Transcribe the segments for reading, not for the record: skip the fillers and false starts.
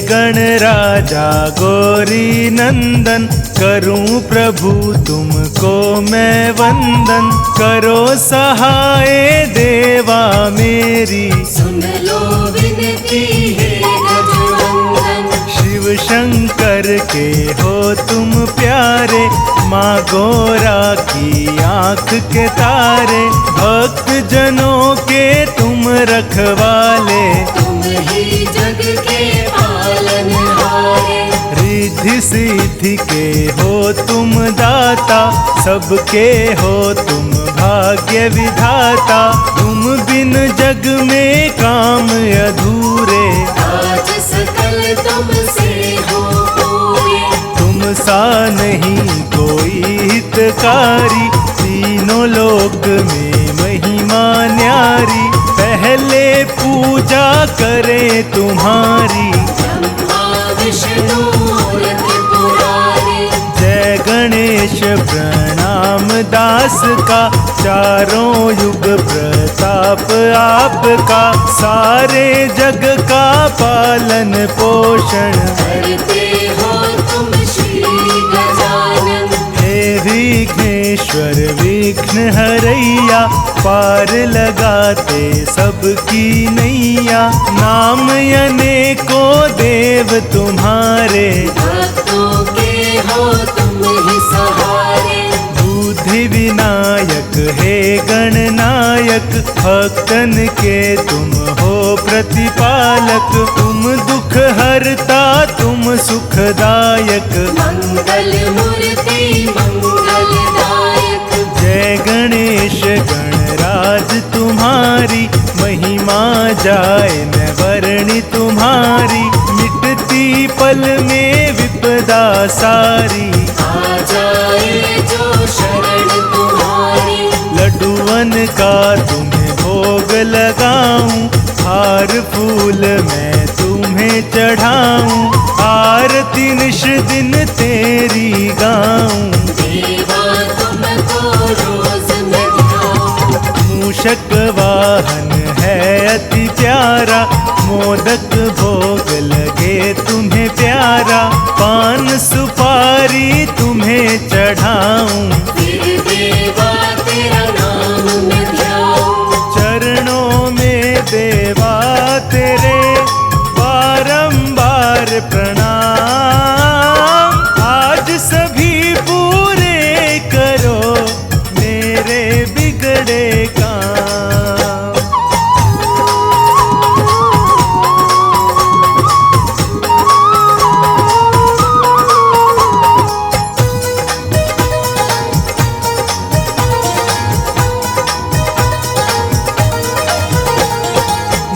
गण राजा गौरी नंदन, करूं प्रभु तुमको मैं वंदन। करो सहाय देवा मेरी, सुन लो विनती है गजवंदन। शिव शंकर के हो तुम प्यारे, माँ गौरा की आँख के तारे। भक्त जनों के तुम रखवाले, तुम ही जग के पालनहारे। रिद्धि सिद्धि के हो तुम दाता, सबके हो तुम भाग्य विधाता। तुम बिन जग में काम अधूरे, आज सकल तुमसे हो पूरे। तुम सा नहीं कोई हितकारी, तीनों लोक में महिमा न्यारी। पहले पूजा करे तुम्हारी, ब्रह्मा विष्णु और त्रिपुरारी। जय गणेश प्रणाम दास का, चारों युग प्रताप आपका। सारे जग का पालन पोषण, करते हो तुम श्री गजानन। हे विघ्नेश्वर विघ्न हरैया, पार लगाते सबकी नैया। नाम अनेकों देव तुम्हारे, भक्तों के हो तुम ही सहारे। बुद्धि विनायक हे गणनायक, भक्तन के तुम हो प्रतिपालक। तुम दुख हरता तुम सुखदायक, मंगल मूर्ति मंगलदायक। जय गणेश गणराज तुम्हारी। महिमा जाए न वर्णि तुम्हारी, मिटती पल में विपदा सारी। आ जाए जो शरण तुम्हारी, लड्डुअन का तुम्हें भोग लगाऊं, हार फूल मैं तुम्हें चढ़ाऊं। आरती निश दिन तेरी गाऊं, देवा तुमको रोज मैं ध्याऊं। मूषक वाहन है अति प्यारा, मोदक भोग लगे तुम्हें प्यारा। पान सुपारी तुम्हें चढ़ाऊं, फिर देवा तेरा नाम मैं ध्याऊं। चरणों में देवा तेरे बारंबार प्रणाम। आज सभी पूरे करो मेरे बिगड़े काम।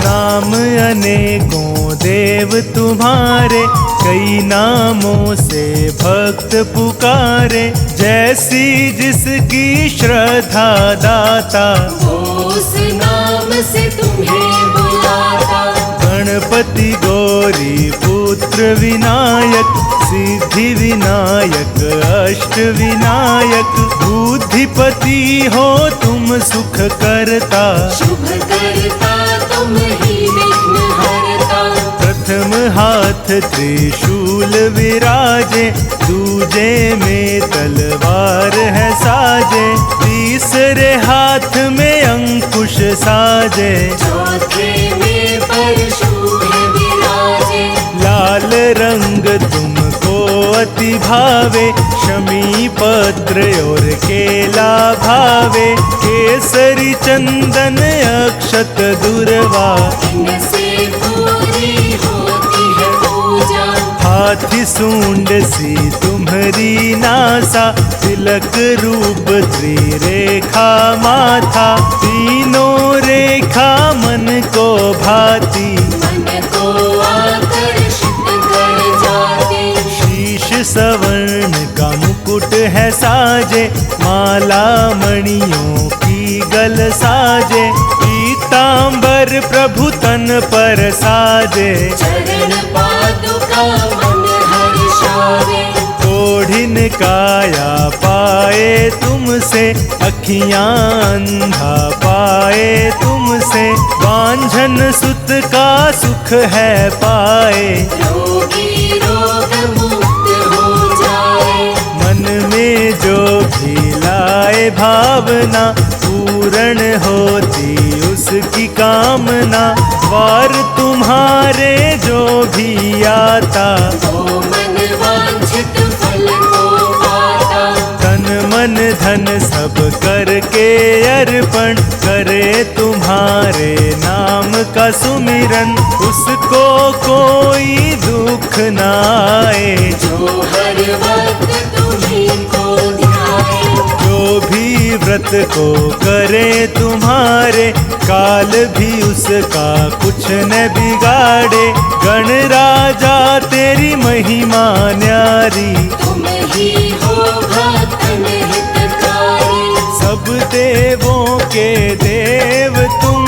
नाम अनेकों देव तुम्हारे, कई नामों से भक्त पुकारे। जैसी जिसकी श्रद्धा दाता, वो उस नाम से तुम्हें बुलाता। गणपति गौरी पुत्र विनायक, सिद्धि विनायक अष्ट विनायक। बुद्धिपति हो तुम सुख करता, शुभ करता तुम ही विघ्न हरता। प्रथम हाथ त्रिशूल विराजे, दूजे में तलवार है साजे। तीसरे हाथ में अंकुश साजे, चौथे में परशु है विराजे। लाल रंग तुमको अति भावे, शमी पत्र और केला भावे। केसरी चंदन अक्षत दुर्वा, इनसे पूरी होती है पूजा। हाथी सूंड सी तुम्हारी नासा, तिलक रूप त्रिरेखा माथा। तीनों रेखा मन को भाती, मन को आकर्षित कर जाती। शीश सवर्ण का मुकुट है साजे, माला मणियों की गल साजे। पीतांबर प्रभु तन पर साजे, चरण पादुका मन हर्षावे। ओढ़िन काया पाए तुमसे, अखियां अंधा पाए तुमसे। वांझन सुत का सुख सुख है पाए। रोगी रोग मुक्त हो जाए। मन में जो भी लाए भावना, पूर्ण होती उसकी कामना। वार तुम्हारे जो भी आता, वो मन वांछित फल को पाता। तन मन धन सब करके अर्पण करे तुम्हारे नाम का सुमिरन। उसको कोई दुख न आए, जो हर वक्त तुम्हीं को ध्याए। जो भी व्रत को करे तुम्हारे, काल भी उसका कुछ न बिगाड़े। गण राजा तेरी महिमा न्यारी, तुम ही हो भक्तन हितकारी। सब देवों के देव तुम,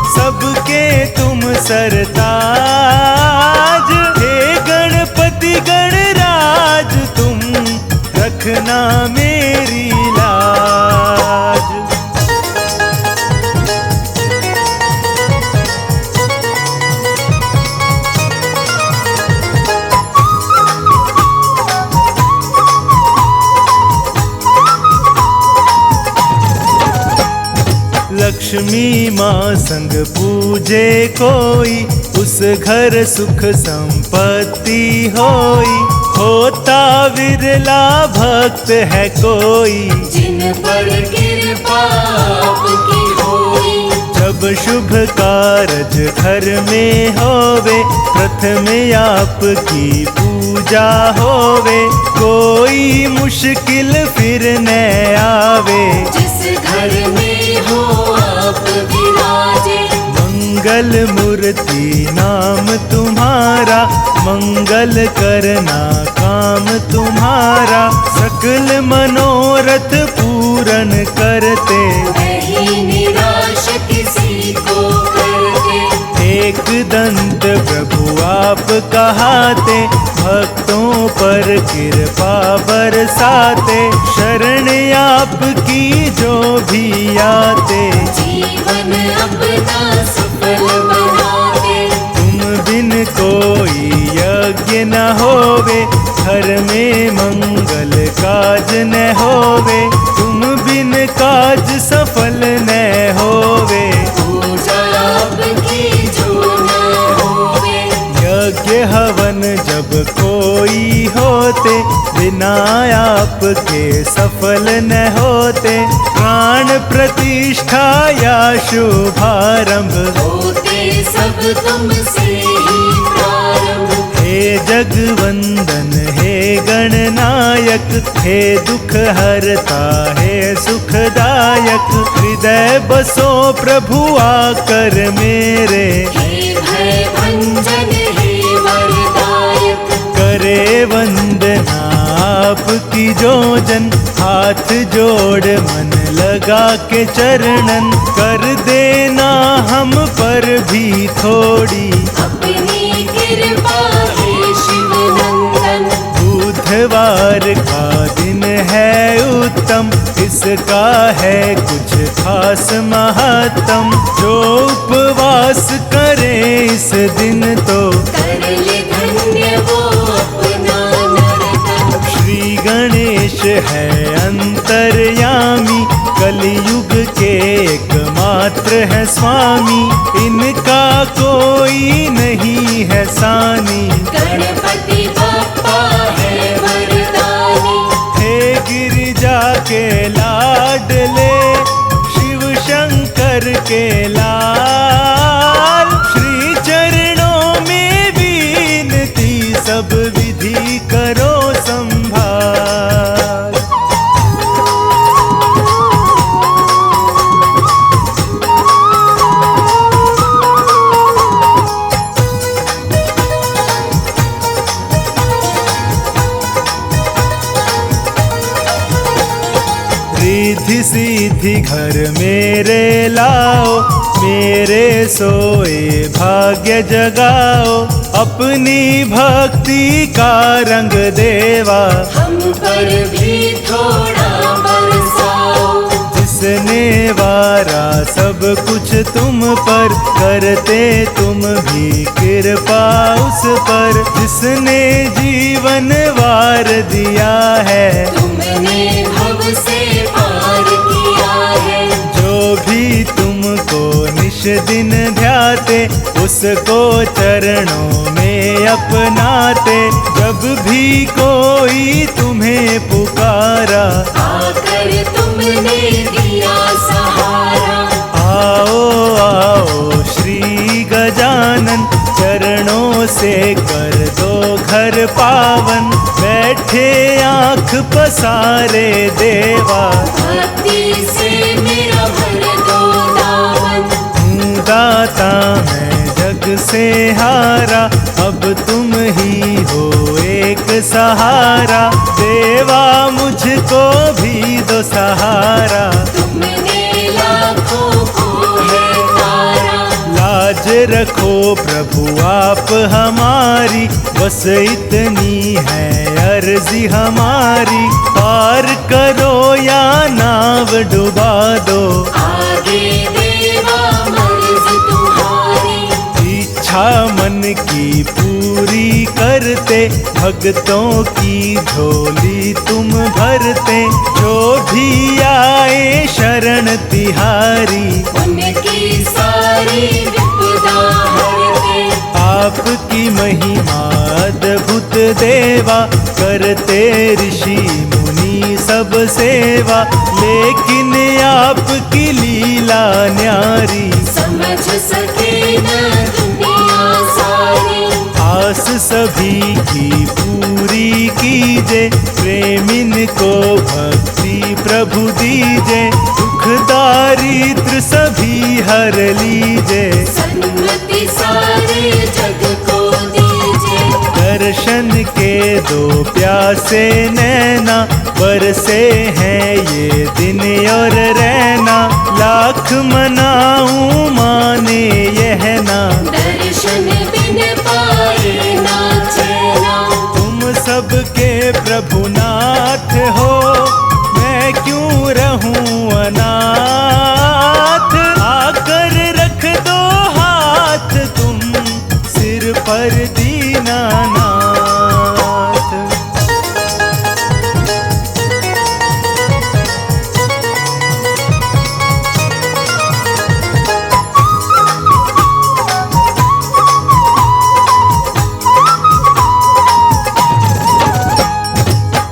सबके तुम सरताज। हे गणपति गणराज तुम, रखना मेरी लाज। लक्ष्मी माँ संग पूजे कोई, उस घर सुख संपत्ति होई। होता विरला भक्त है कोई, जिन पर कृपा आपकी होई। जब शुभ कारज घर में होवे, प्रथम आपकी पूजा होवे। कोई मुश्किल फिर न आवे, जिस घर में हो आप विराजे। मंगल मूर्ति नाम तुम्हारा, मंगल करना काम तुम्हारा। सकल मनोरथ पूर्ण करते, नहीं निराश किसी को करते। एक दंत प्रभु आप कहाते, भक्तों पर कृपा बरसाते। शरण आपकी जो भी आते, जीवन अपना सफल बनाते। तुम बिन कोई यज्ञ न होवे, घर में मंगल काज न होवे। तुम बिन काज सफल न होवे, पूजा आपकी जो न होवे। यज्ञ हवन जब कोई होते, बिना आपके सफल न होते। प्राण प्रतिष्ठा या शुभारंभ, होते सब तुमसे ही प्रारंभ। हे जगवंदन हे गणनायक, हे दुख हरता हे सुखदायक। हृदय बसो प्रभु आकर मेरे, हे भय भंजन हे वरदायक। करे वंदना आपकी जो जन। हाथ जोड़ मन लगा के चरणन, कर देना हम पर भी थोड़ी। अपनी कृपा हे शिव नंदन। बुधवार का दिन है उत्तम, इसका है कुछ खास महत्तम। जो उपवास करे इस दिन तो, कर ले धन्य वो अपना नरतन। श्री गणेश है अंतर्यामी, कलयुग के एकमात्र है स्वामी। इनका कोई नहीं है सानी, गणपति बप्पा है वरदानी। हे गिरिजा के लाडले, शिव शंकर के लाल। श्री चरणों में विनती, सब विधि करो संभाल। रिद्धि सीधी घर मेरे लाओ, मेरे सोए भाग्य जगाओ। अपनी भक्ति का रंग देवा, हम पर भी थोड़ा बरसाओ। जिसने वारा सब कुछ तुम पर, करते तुम भी कृपा उस पर जिसने जीवन वार दिया है। तुमने भव से पार किया है। जो भी तुमको निश दिन ध्याते उसको चरणों में अपनाते। जब भी कोई तुम्हें पुकारा आकर तुमने दिया सहारा। आओ आओ श्री गजानन, चरणों से कर दो घर पावन। बैठे आँख पसारे देवा, भक्ति से मेरा भर दो दामन। हूँ दाता मैं जग से हारा, अब तुम ही हो एक सहारा। देवा मुझको भी दो सहारा, तुमने लाखों को है तारा। लाज रखो प्रभु आप हमारी, बस इतनी है अर्जी हमारी। पार करो या नाव डुबा दो, आगे देवा मर्ज तुम्हारी। इच्छा मन की पूरी करते, भक्तों की झोली तुम भरते। जो भी आए शरण तिहारी, उनकी सारी विपदा हरते। आपकी महिमा अद्भुत देवा, करते ऋषि मुनि सब सेवा। लेकिन आपकी लीला न्यारी, समझ सके न दुनिया सारी। आस सभी की पूरी कीजे, प्रेमिन को भक्ति प्रभु दीजे। दुख दारिद्र सभी हर लीजे, सन्मति सारे जग को दीजे। दर्शन के दो प्यासे नैना, बरसे हैं ये दिन और रहना। लाख मनाऊं माने यह ना, दर्शन बिन पाए ना चैना। तुम सबके प्रभु नाथ हो, मैं क्यों रहूं अनाथ। आकर रख दो हाथ तुम सिर पर दीनानाथ।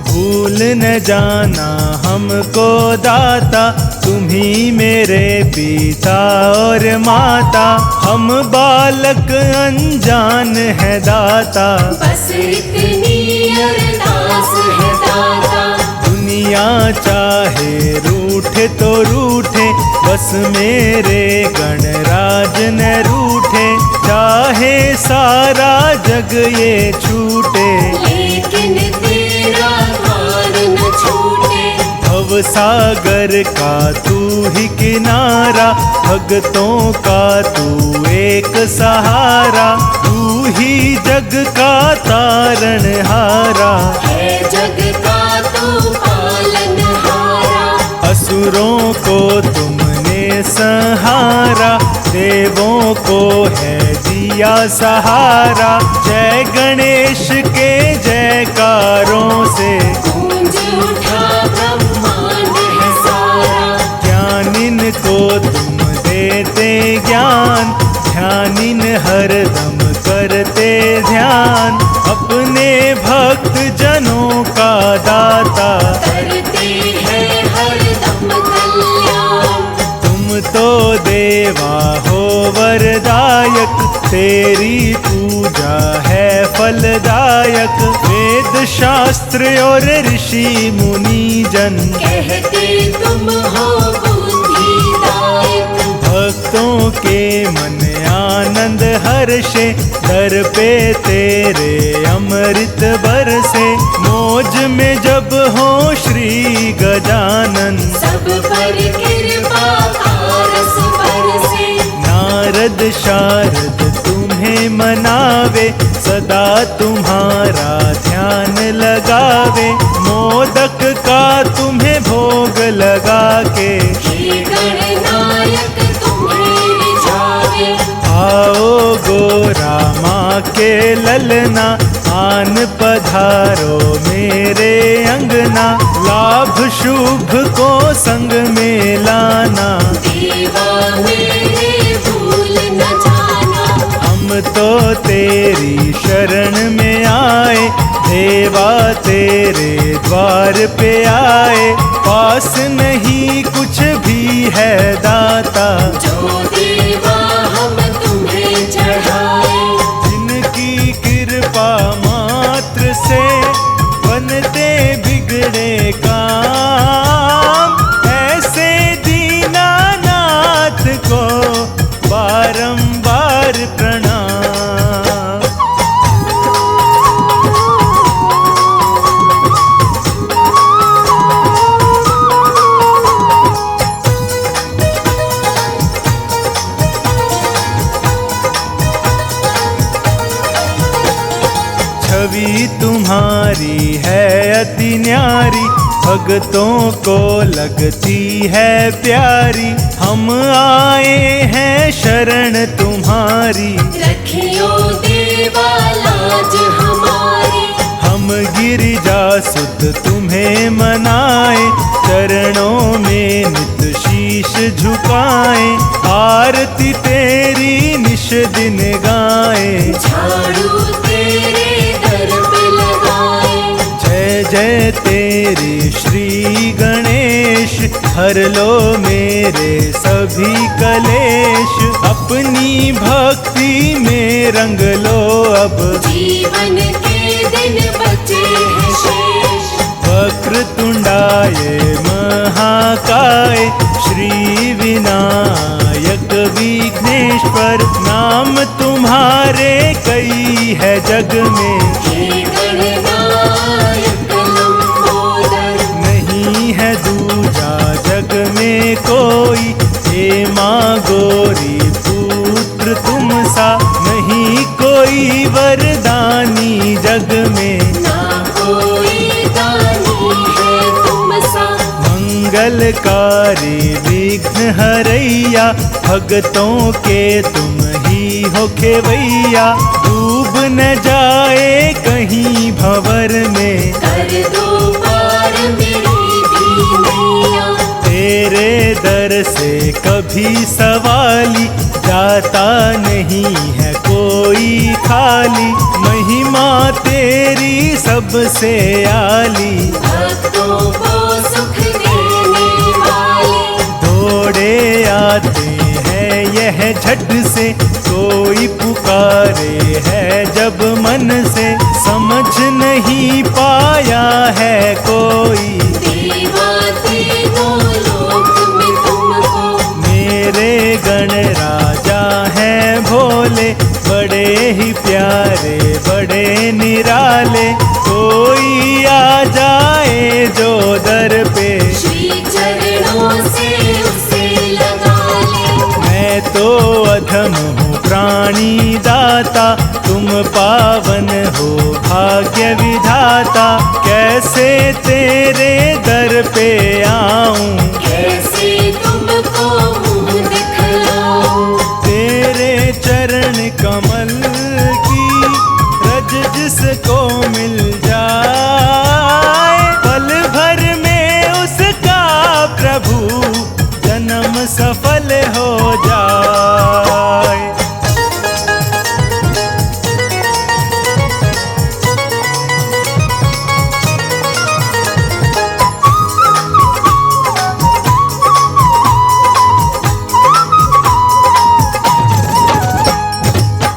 भूल न जाना हमको दाता, तुम ही मेरे पिता और माता। हम बालक अनजान है दाता, बस इतनी अरदास है दाता। दुनिया चाहे रूठे तो रूठे, बस मेरे गणराज न रूठे। चाहे सारा जग ये छूटे, लेकिन तेरा द्वार न छूटे। भव सागर का तू ही किनारा, भक्तों का तू एक सहारा। तू ही जग का तारणहारा, है जग का तू पालनहारा। असुरों को तुमने संहारा, देवों को है दिया सहारा। जय गणेश के जयकारों से गूंज उठा ब्रह्मांड है सारा। ज्ञानिन को तुम देते ज्ञान, ध्यानिन हरदम करते ध्यान। अपने भक्त जनों का दाता, करते हैं हरदम कल्याण। तुम तो देवा हो वरदायक, तेरी पूजा है फलदायक। वेद शास्त्र और ऋषि मुनि जन कहते तुम हो बुद्धिदायक। भक्तों के मन आनंद हर्षे, दर पे तेरे अमृत बरसे। मौज में जब हो श्री गजानन, सब पर कृपा का रस बरसे। नारद शारद तुम्हें मनावे, सदा तुम्हारा ध्यान लगावे। मोदक का तुम्हें भोग लगा के, हे गणनायक तुम्हें रिझावे। आओ गोरा माँ के ललना, आन पधारो मेरे अंगना, लाभ शुभ को संग में लाना। देवा मेरे भूल न जाना, हम तो तेरी शरण में आए, देवा तेरे द्वार पे आए। पास नहीं कुछ भी है दाता, जो देवा हम तुम्हें चढ़ाए। जिनकी कृपा मात्र से बनते बिगड़े काम, ऐसे दीनानाथ को बारंबार प्रणाम। छवि तुम्हारी है अति न्यारी, भक्तों को लगती है प्यारी। हम आए हैं शरण तुम्हारी, रखियो देवा लाज हमारी। हम गिरिजा सुत तुम्हें मनाए, चरणों में नित शीश झुकाए। आरती तेरी निश दिन गाए, झाड़ू तेरे दर पे लगाए। जय जय तेरी श्री गणेश, हर लो मेरे सभी कलेश। अपनी भक्ति में रंग लो अब, जीवन के दिन बचे हैं शेष। वक्रतुंडाय महाकाय, श्री विनायक विघ्नेश्वर। नाम तुम्हारे कई है जग में, हे गणनायक लंबोदर। नहीं है दूजा जग में कोई। हे माँ गौरी पुत्र तुम सा, नहीं कोई वरदानी जग में। ना कोई दानी है तुम सा, मंगलकारी विघ्न हरैया, भक्तों के तुम ही हो खेवैया। डूब न जाए कहीं भंवर में, कर दो पार मेरी भी नैया। तेरे दर से कभी सवाली, जाता नहीं है कोई खाली। महिमा तेरी सबसे आली, भक्तों को सुख देने वाली। दौड़े आते हैं यह झट से, कोई पुकारे है जब मन से। समझ नहीं पाया है कोई, देवा तीनों लोक में तुमको। मेरे गण राजा हैं भोले, बड़े ही प्यारे बड़े निराले। कोई आ जाए जो दर पे, श्री चरणों से उसे लगा ले। मैं तो अधम हूँ प्राणी दाता, तुम पावन हो भाग्य विधाता। कैसे तेरे दर पे आऊं, कैसे तुमको मुँह दिखलाऊं। तेरे चरण कमल की रज जिसको मिल जाए। पल भर में उसका प्रभु जन्म सफल हो जाए।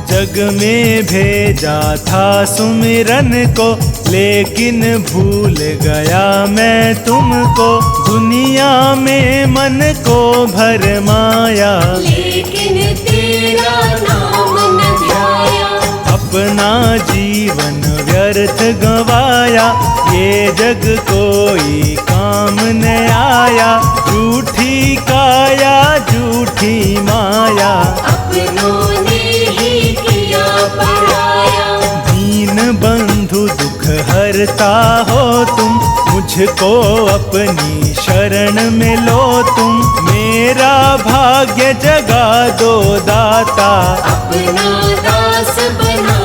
जग में भेजा था सुमिरन को, लेकिन भूल गया मैं तुमको। दुनिया में मन को भरमाया, लेकिन तेरा नाम न ध्याया। अपना जीवन व्यर्थ गंवाया। ये जग कोई काम न आया, झूठी काया झूठी माया। अपनों ने ही किया पराया। दीन बंधु दुख हरता हो तुम, मुझको अपनी शरण में लो तुम। मेरा भाग्य जगा दो दाता, अपना दास बना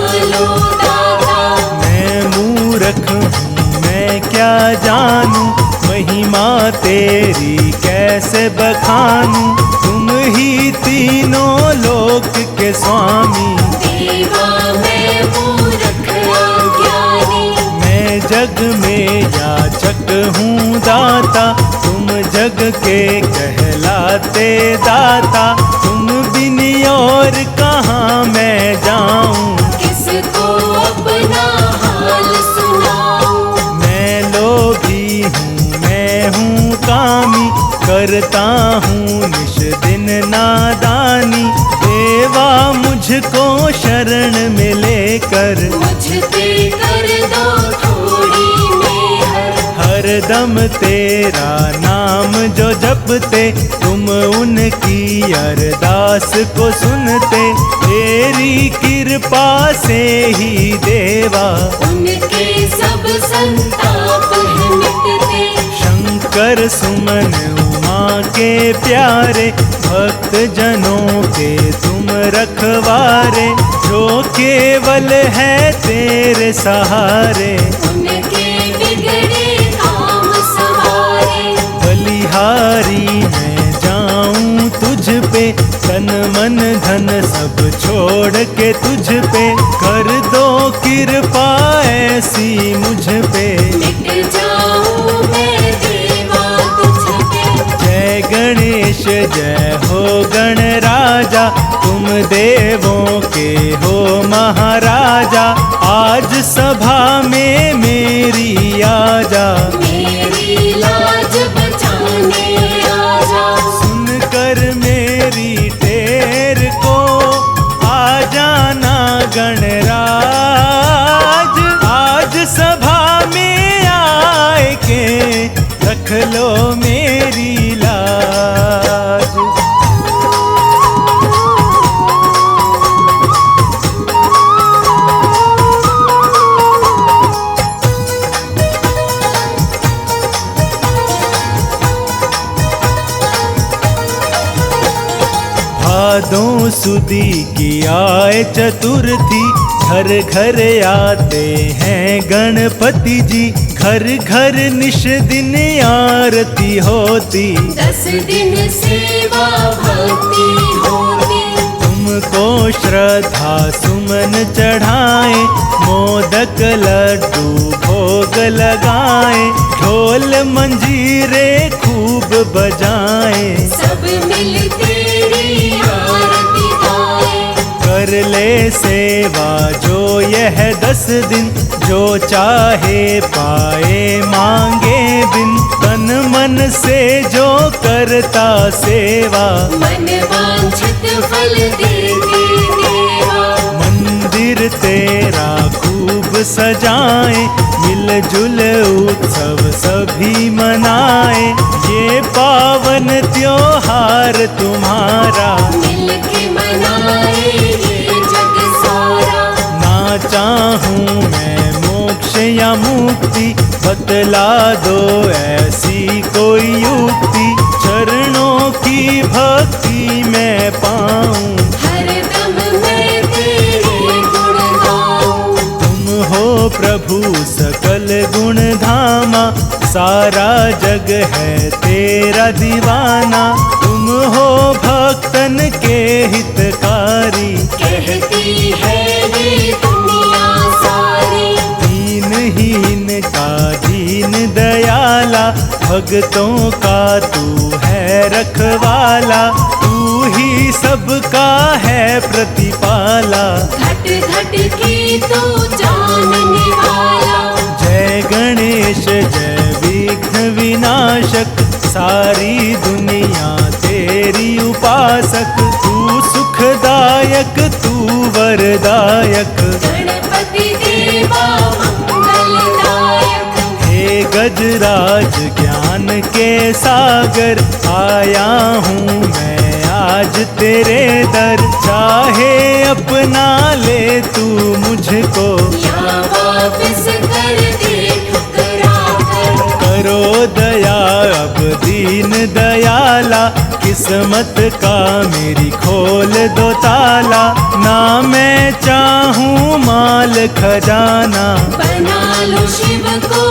तेरी कैसे बखानूं, तुम ही तीनों लोक के स्वामी। देवा मैं मूर्ख अज्ञानी, मैं जग में याचक हूँ दाता, तुम जग के कहलाते दाता। तुम बिन और कहाँ मैं जाऊँ, किसको अपना हाल सुनाऊं। मैं लोभी हूँ, मैं हूँ कामी, करता हूँ निश दिन नादानी। देवा मुझको शरण में लेकर, मुझ पे कर दो थोड़ी मेहर। हरदम तेरा नाम जो जपते, तुम उनकी अरदास को सुनते। तेरी कृपा से ही देवा, उनके सब संताप है मिटते। शंकर सुमन उमा के प्यारे, भक्त जनों के तुम रखवारे। जो केवल है तेरे सहारे, उनके बिगड़े काम सवारे। बलिहारी मैं जाऊं तुझ पे, तन मन धन सब छोड़ के तुझ पे। कर दो कृपा ऐसी मुझ पे, मिट जाऊं मैं देवा तुझ पे। जय गणेश जय हो गणराजा, तुम देवों के हो महाराजा। आज सभा में मेरी आजा, मेरी लाज बचाने आजा। सुनकर मेरी टेर को आ जाना गणराज। आज सभा में आए के रख लो मेरी लाज। भादों सुदी की आए चतुर्थी, घर घर आते हैं गणपति जी। घर घर निश दिन आरती होती, 10 दिन सेवा भक्ति होती। तुमको श्रद्धा सुमन चढ़ाए, मोदक लड्डू भोग लगाए। ढोल मंजीरे खूब बजाए, सब मिल तेरी आरती गाए। कर ले सेवा जो यह 10 दिन, जो चाहे पाए मांगे बिन। तन मन से जो करता सेवा, मन वांछित फल देते देवा। मंदिर तेरा खूब सजाए, मिलजुल उत्सव सभी मनाए। ये पावन त्योहार तुम्हारा, मिल के मनाए ये जग सारा। ना चाहूँ मैं मोक्ष या मुक्ति, बतला दो ऐसी कोई युक्ति। चरणों की भक्ति मैं पाऊँ, हरदम मैं तेरे गुण गाऊं। तुम हो प्रभु सकल गुण धामा। सारा जग है तेरा दीवाना, तुम हो भक्तन के हितकारी। कहती है ये दुनिया सारी, दीनहीन का दीन दयाला, भक्तों का तू है रखवाला। तू ही सबका है प्रतिपाला, घट घट की तू जानने वाला। जय गणेश जय विघ्न विनाशक, सारी दुनिया तेरी उपासक। तू सुखदायक तू वरदायक, गणपति देवा मंगलदायक। हे गजराज ज्ञान के सागर, आया हूँ मैं आज तेरे दर। चाहे अपना ले तू मुझको, या वापस कर दे ठुकरा कर। करो दया अब दीन दयाला। किस्मत का मेरी खोल दो ताला, ना मैं चाहूँ माल खजाना। बना लो शिव को